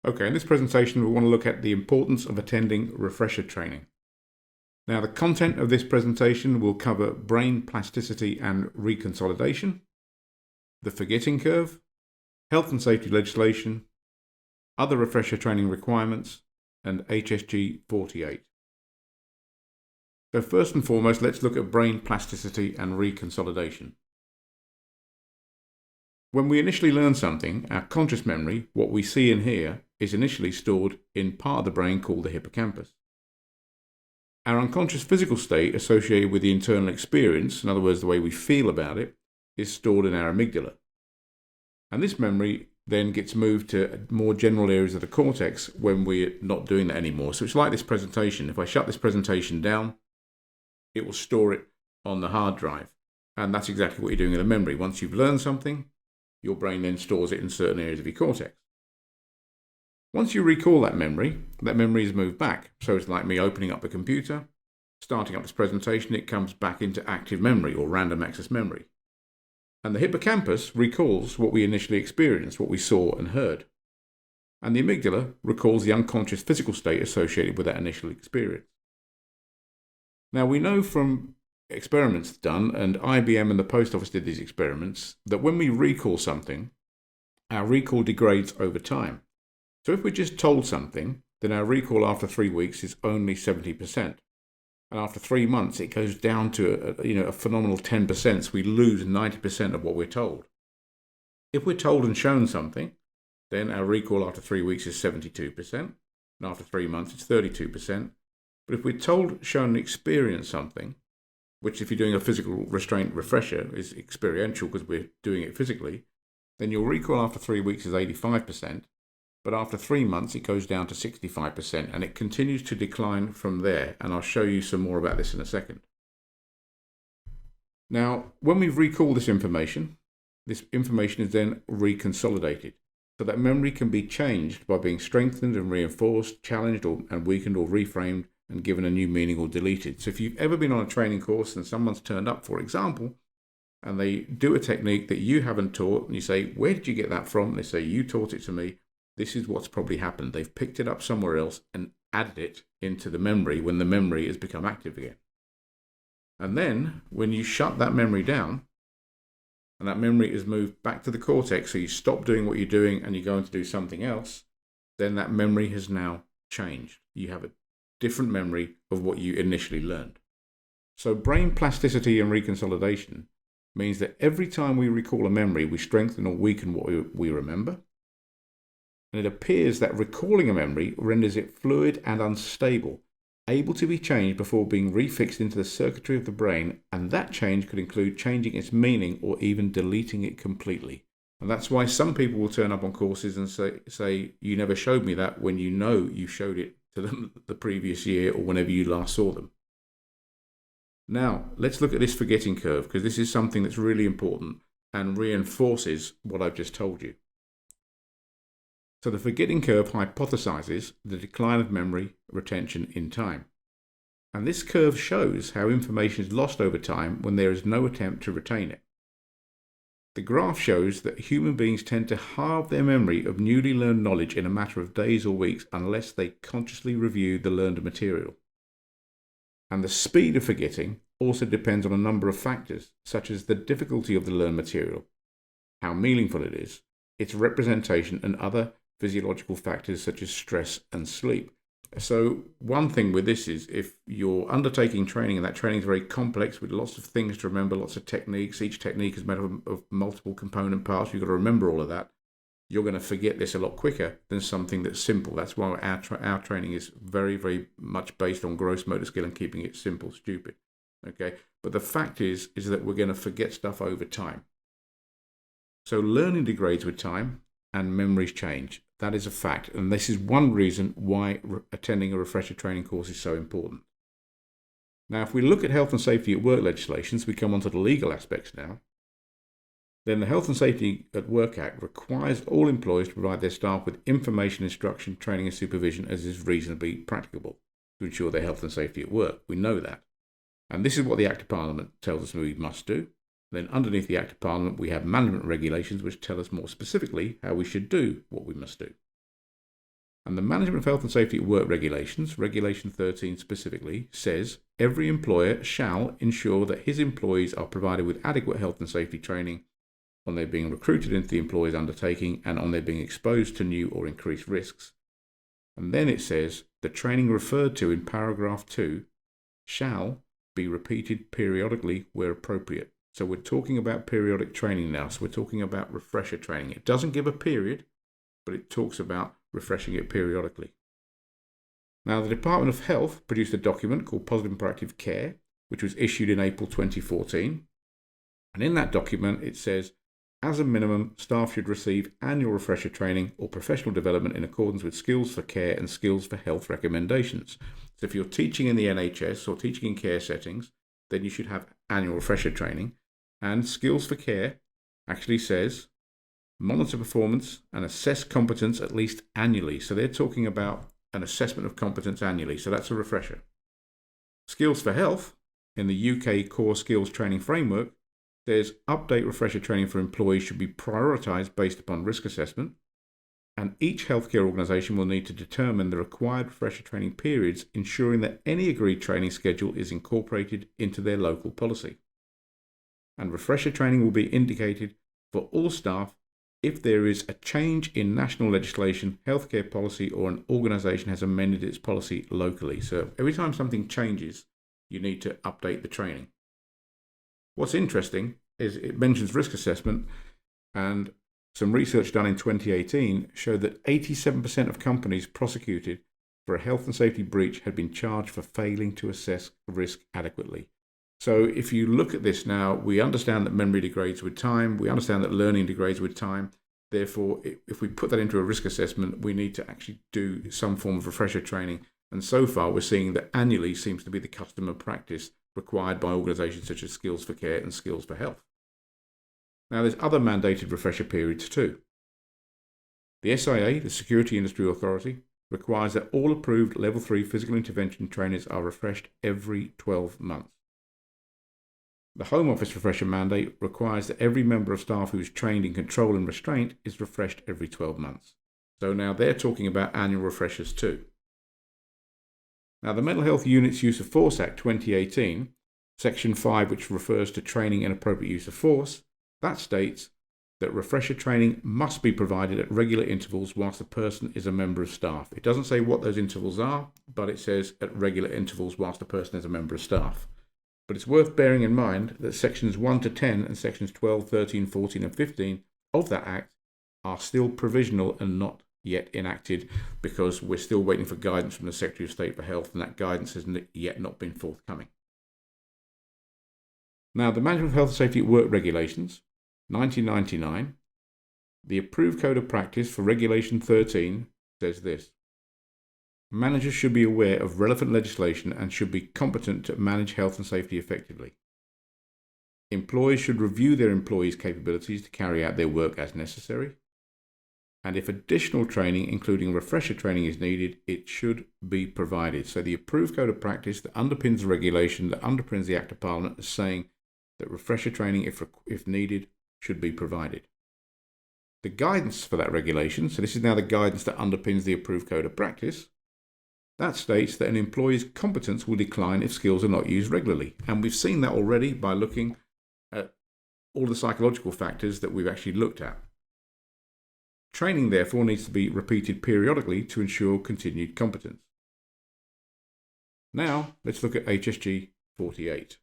Okay, in this presentation we want to look at the importance of attending refresher training. Now the content of this presentation will cover brain plasticity and reconsolidation, the forgetting curve, health and safety legislation, other refresher training requirements, and HSG 48. So first and foremost, let's look at brain plasticity and reconsolidation. When we initially learn something, our conscious memory, what we see and hear, is initially stored in part of the brain called the hippocampus. Our unconscious physical state associated with the internal experience, in other words, the way we feel about it, is stored in our amygdala. And this memory then gets moved to more general areas of the cortex when we're not doing that anymore. So it's like this presentation. If I shut this presentation down, it will store it on the hard drive. And that's exactly what you're doing with a memory. Once you've learned something, your brain then stores it in certain areas of your cortex. Once you recall that memory is moved back. So it's like me opening up the computer, starting up this presentation, it comes back into active memory or random access memory. And the hippocampus recalls what we initially experienced, what we saw and heard. And the amygdala recalls the unconscious physical state associated with that initial experience. Now we know from experiments done, and IBM and the post office did these experiments, that when we recall something, our recall degrades over time. So if we're just told something, then our recall after 3 weeks is only 70%. And after 3 months, it goes down to a phenomenal 10%, so we lose 90% of what we're told. If we're told and shown something, then our recall after 3 weeks is 72%, and after 3 months it's 32%. But if we're told, shown, and experienced something, which if you're doing a physical restraint refresher is experiential because we're doing it physically, then your recall after 3 weeks is 85%, but after 3 months it goes down to 65%, and it continues to decline from there, and I'll show you some more about this in a second. Now, when we recall this information is then reconsolidated, so that memory can be changed by being strengthened and reinforced, challenged and weakened or reframed, and given a new meaning or deleted. So if you've ever been on a training course and someone's turned up, for example, and they do a technique that you haven't taught, and you say, "Where did you get that from?" And they say, "You taught it to me," this is what's probably happened. They've picked it up somewhere else and added it into the memory when the memory has become active again. And then when you shut that memory down, and that memory is moved back to the cortex, so you stop doing what you're doing and you're going to do something else, then that memory has now changed. You have a different memory of what you initially learned. So brain plasticity and reconsolidation means that every time we recall a memory, we strengthen or weaken what we remember. And it appears that recalling a memory renders it fluid and unstable, able to be changed before being refixed into the circuitry of the brain, and that change could include changing its meaning or even deleting it completely. And that's why some people will turn up on courses and say, "You never showed me that," when you know you showed it to them the previous year or whenever you last saw them. Now, let's look at this forgetting curve, because this is something that's really important and reinforces what I've just told you. So the forgetting curve hypothesizes the decline of memory retention in time. And this curve shows how information is lost over time when there is no attempt to retain it. The graph shows that human beings tend to halve their memory of newly learned knowledge in a matter of days or weeks unless they consciously review the learned material. And the speed of forgetting also depends on a number of factors, such as the difficulty of the learned material, how meaningful it is, its representation, and other physiological factors such as stress and sleep. So one thing with this is, if you're undertaking training and that training is very complex with lots of things to remember, lots of techniques, each technique is made of multiple component parts, you've got to remember all of that, you're going to forget this a lot quicker than something that's simple. That's why our training is very, very much based on gross motor skill and keeping it simple, stupid. Okay, but the fact is that we're going to forget stuff over time. So learning degrades with time and memories change. That is a fact, and this is one reason why attending a refresher training course is so important. Now, if we look at health and safety at work legislations, we come onto the legal aspects now. Then the Health and Safety at Work Act requires all employers to provide their staff with information, instruction, training and supervision as is reasonably practicable to ensure their health and safety at work. We know that. And this is what the Act of Parliament tells us we must do. Then underneath the Act of Parliament, we have management regulations which tell us more specifically how we should do what we must do. And the Management of Health and Safety at Work regulations, Regulation 13 specifically, says every employer shall ensure that his employees are provided with adequate health and safety training on their being recruited into the employer's undertaking and on their being exposed to new or increased risks. And then it says the training referred to in paragraph 2 shall be repeated periodically where appropriate. So we're talking about periodic training now. So we're talking about refresher training. It doesn't give a period, but it talks about refreshing it periodically. Now, the Department of Health produced a document called Positive and Proactive Care, which was issued in April 2014. And in that document, it says, as a minimum, staff should receive annual refresher training or professional development in accordance with skills for care and skills for health recommendations. So if you're teaching in the NHS or teaching in care settings, then you should have annual refresher training. And skills for care actually says monitor performance and assess competence at least annually. So they're talking about an assessment of competence annually. So that's a refresher. Skills for health in the UK Core Skills Training Framework says update refresher training for employees should be prioritised based upon risk assessment, and each healthcare organisation will need to determine the required refresher training periods, ensuring that any agreed training schedule is incorporated into their local policy. And refresher training will be indicated for all staff if there is a change in national legislation, healthcare policy, or an organisation has amended its policy locally. So every time something changes, you need to update the training. What's interesting is it mentions risk assessment, and some research done in 2018 showed that 87% of companies prosecuted for a health and safety breach had been charged for failing to assess risk adequately. So if you look at this now, we understand that memory degrades with time. We understand that learning degrades with time. Therefore, if we put that into a risk assessment, we need to actually do some form of refresher training. And so far, we're seeing that annually seems to be the customer practice required by organisations such as Skills for Care and Skills for Health. Now, there's other mandated refresher periods too. The SIA, the Security Industry Authority, requires that all approved Level 3 physical intervention trainers are refreshed every 12 months. The Home Office refresher mandate requires that every member of staff who is trained in control and restraint is refreshed every 12 months. So now they're talking about annual refreshers too. Now, the Mental Health Units Use of Force Act 2018, Section 5, which refers to training and appropriate use of force, that states that refresher training must be provided at regular intervals whilst the person is a member of staff. It doesn't say what those intervals are, but it says at regular intervals whilst the person is a member of staff. But it's worth bearing in mind that Sections 1 to 10 and Sections 12, 13, 14 and 15 of that Act are still provisional and not yet enacted, because we're still waiting for guidance from the Secretary of State for Health, and that guidance has yet not been forthcoming. Now, the Management of Health and Safety at Work regulations, 1999, the approved code of practice for Regulation 13 says this: managers should be aware of relevant legislation and should be competent to manage health and safety effectively. Employers should review their employees' capabilities to carry out their work as necessary. And if additional training, including refresher training, is needed, it should be provided. So the approved code of practice that underpins the regulation, that underpins the Act of Parliament, is saying that refresher training, if needed, should be provided. The guidance for that regulation, so this is now the guidance that underpins the approved code of practice, that states that an employee's competence will decline if skills are not used regularly. And we've seen that already by looking at all the psychological factors that we've actually looked at. Training, therefore, needs to be repeated periodically to ensure continued competence. Now, let's look at HSG 48.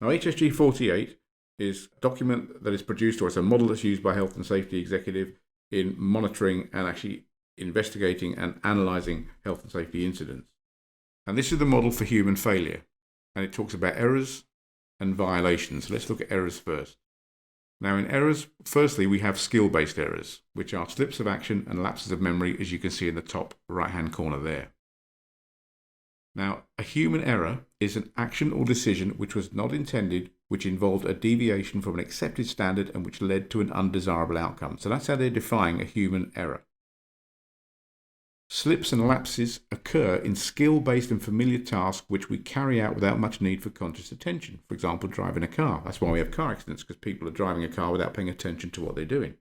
Now, HSG 48 is a document that is produced, or it's a model that's used by Health and Safety Executive in monitoring and actually investigating and analysing health and safety incidents. And this is the model for human failure. And it talks about errors and violations. Let's look at errors first. Now, in errors, firstly, we have skill-based errors, which are slips of action and lapses of memory, as you can see in the top right-hand corner there. Now, a human error is an action or decision which was not intended, which involved a deviation from an accepted standard and which led to an undesirable outcome. So that's how they're defining a human error. Slips and lapses occur in skill-based and familiar tasks which we carry out without much need for conscious attention. For example, driving a car. That's why we have car accidents, because people are driving a car without paying attention to what they're doing.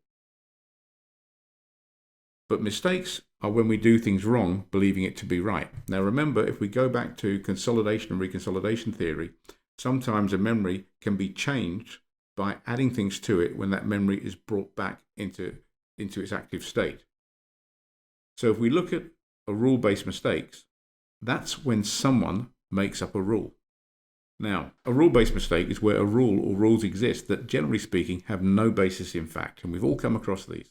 But mistakes are when we do things wrong, believing it to be right. Now remember, if we go back to consolidation and reconsolidation theory, sometimes a memory can be changed by adding things to it when that memory is brought back into its active state. So if we look at a rule-based mistakes, that's when someone makes up a rule. Now, a rule-based mistake is where a rule or rules exist that, generally speaking, have no basis in fact, and we've all come across these.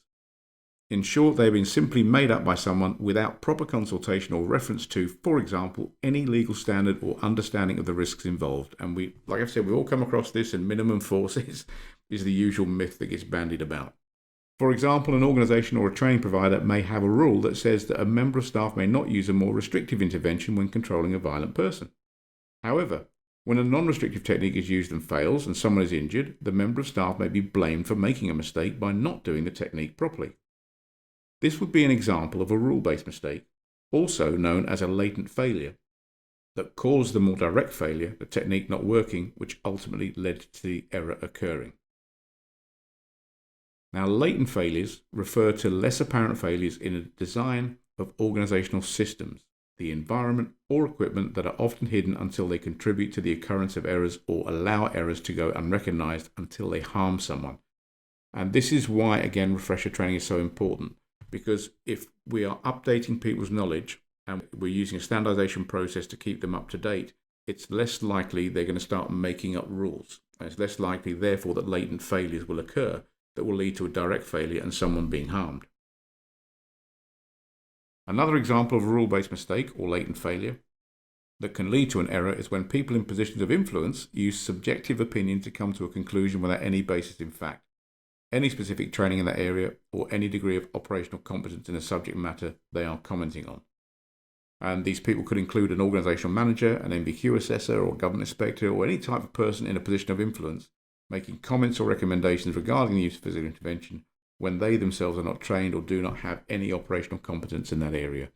In short, they've been simply made up by someone without proper consultation or reference to, for example, any legal standard or understanding of the risks involved. And we, like I've said, we've all come across this, and minimum force is the usual myth that gets bandied about. For example, an organisation or a training provider may have a rule that says that a member of staff may not use a more restrictive intervention when controlling a violent person. However, when a non-restrictive technique is used and fails and someone is injured, the member of staff may be blamed for making a mistake by not doing the technique properly. This would be an example of a rule-based mistake, also known as a latent failure, that caused the more direct failure, the technique not working, which ultimately led to the error occurring. Now, latent failures refer to less apparent failures in a design of organizational systems, the environment or equipment that are often hidden until they contribute to the occurrence of errors or allow errors to go unrecognized until they harm someone. And this is why, again, refresher training is so important, because if we are updating people's knowledge and we're using a standardization process to keep them up to date, it's less likely they're going to start making up rules. And it's less likely, therefore, that latent failures will occur that will lead to a direct failure and someone being harmed. Another example of a rule-based mistake or latent failure that can lead to an error is when people in positions of influence use subjective opinion to come to a conclusion without any basis in fact, any specific training in that area, or any degree of operational competence in the subject matter they are commenting on. And these people could include an organizational manager, an MBQ assessor, or government inspector, or any type of person in a position of influence, making comments or recommendations regarding the use of physical intervention when they themselves are not trained or do not have any operational competence in that area.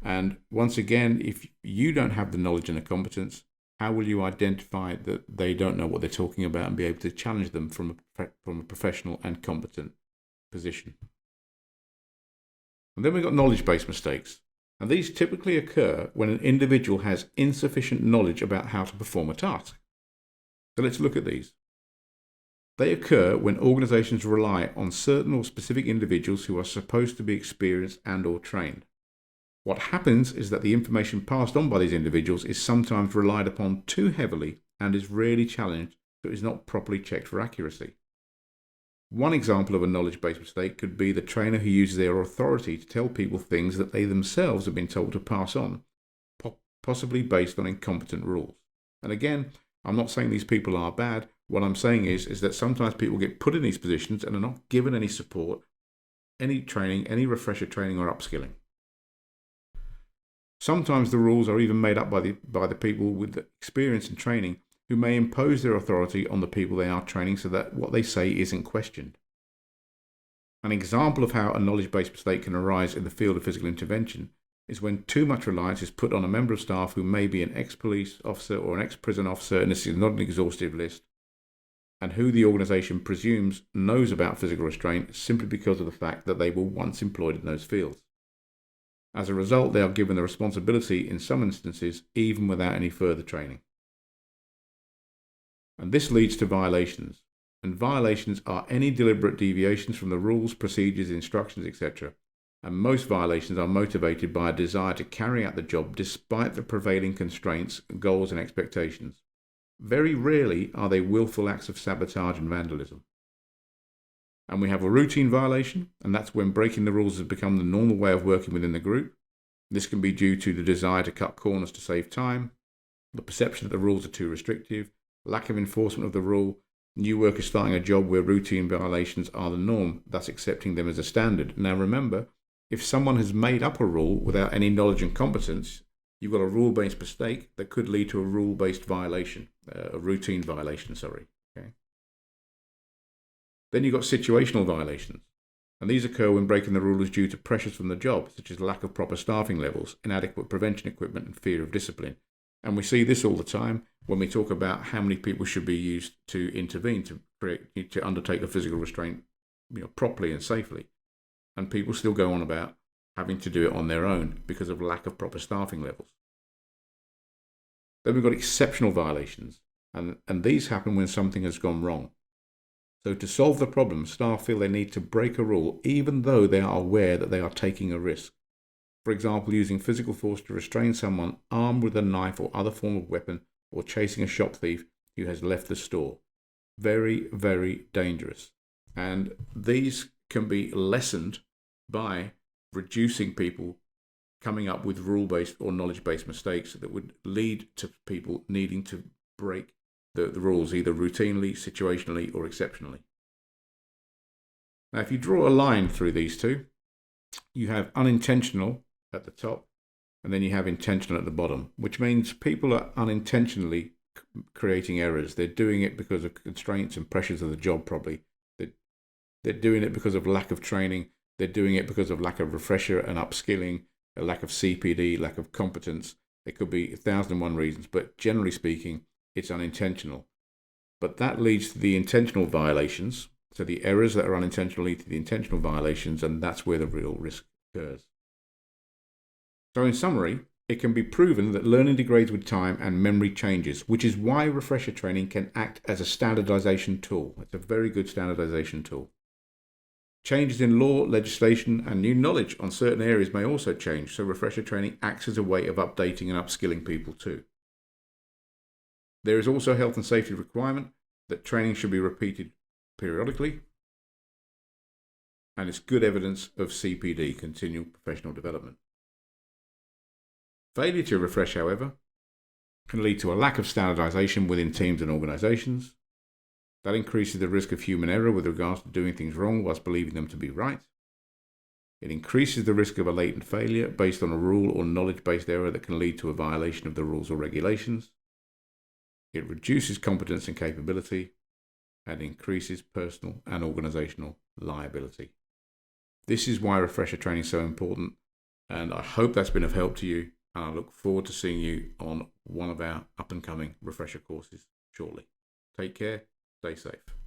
And once again, if you don't have the knowledge and the competence, how will you identify that they don't know what they're talking about and be able to challenge them from a professional and competent position? And then we've got knowledge-based mistakes. And these typically occur when an individual has insufficient knowledge about how to perform a task. So let's look at these. They occur when organizations rely on certain or specific individuals who are supposed to be experienced and or trained. What happens is that the information passed on by these individuals is sometimes relied upon too heavily and is rarely challenged, so it is not properly checked for accuracy. One example of a knowledge-based mistake could be the trainer who uses their authority to tell people things that they themselves have been told to pass on, possibly based on incompetent rules. And again, I'm not saying these people are bad. What I'm saying is that sometimes people get put in these positions and are not given any support, any training, any refresher training or upskilling. Sometimes the rules are even made up by the people with the experience and training who may impose their authority on the people they are training so that what they say isn't questioned. An example of how a knowledge-based mistake can arise in the field of physical intervention is when too much reliance is put on a member of staff who may be an ex-police officer or an ex-prison officer, and this is not an exhaustive list, and who the organisation presumes knows about physical restraint simply because of the fact that they were once employed in those fields. As a result, they are given the responsibility in some instances even without any further training. And this leads to violations. And violations are any deliberate deviations from the rules, procedures, instructions, etc. And most violations are motivated by a desire to carry out the job despite the prevailing constraints, goals, and expectations. Very rarely are they willful acts of sabotage and vandalism. And we have a routine violation, and that's when breaking the rules has become the normal way of working within the group. This can be due to the desire to cut corners to save time, the perception that the rules are too restrictive, lack of enforcement of the rule, new workers starting a job where routine violations are the norm, thus accepting them as a standard. Now remember, if someone has made up a rule without any knowledge and competence, you've got a rule-based mistake that could lead to a rule-based violation, a routine violation, sorry. Okay. Then you've got situational violations, and these occur when breaking the rule is due to pressures from the job, such as lack of proper staffing levels, inadequate prevention equipment, and fear of discipline. And we see this all the time when we talk about how many people should be used to intervene to undertake a physical restraint, properly and safely. And people still go on about, having to do it on their own because of lack of proper staffing levels. Then we've got exceptional violations, and these happen when something has gone wrong. So to solve the problem, staff feel they need to break a rule even though they are aware that they are taking a risk. For example, using physical force to restrain someone armed with a knife or other form of weapon, or chasing a shop thief who has left the store. Very, very dangerous. And these can be lessened by reducing people coming up with rule-based or knowledge-based mistakes that would lead to people needing to break the rules either routinely, situationally, or exceptionally. Now, if you draw a line through these two, you have unintentional at the top, and then you have intentional at the bottom, which means people are unintentionally creating errors. They're doing it because of constraints and pressures of the job, probably. They're doing it because of lack of training. They're doing it because of lack of refresher and upskilling, a lack of CPD, lack of competence. There could be 1,001 reasons, but generally speaking, it's unintentional. But that leads to the intentional violations. So the errors that are unintentional lead to the intentional violations, and that's where the real risk occurs. So in summary, it can be proven that learning degrades with time and memory changes, which is why refresher training can act as a standardization tool. It's a very good standardization tool. Changes in law, legislation, and new knowledge on certain areas may also change, so refresher training acts as a way of updating and upskilling people too. There is also a health and safety requirement that training should be repeated periodically, and it's good evidence of CPD, continual professional development. Failure to refresh, however, can lead to a lack of standardization within teams and organizations. That increases the risk of human error with regards to doing things wrong whilst believing them to be right. It increases the risk of a latent failure based on a rule or knowledge-based error that can lead to a violation of the rules or regulations. It reduces competence and capability and increases personal and organizational liability. This is why refresher training is so important, and I hope that's been of help to you, and I look forward to seeing you on one of our up-and-coming refresher courses shortly. Take care, stay safe.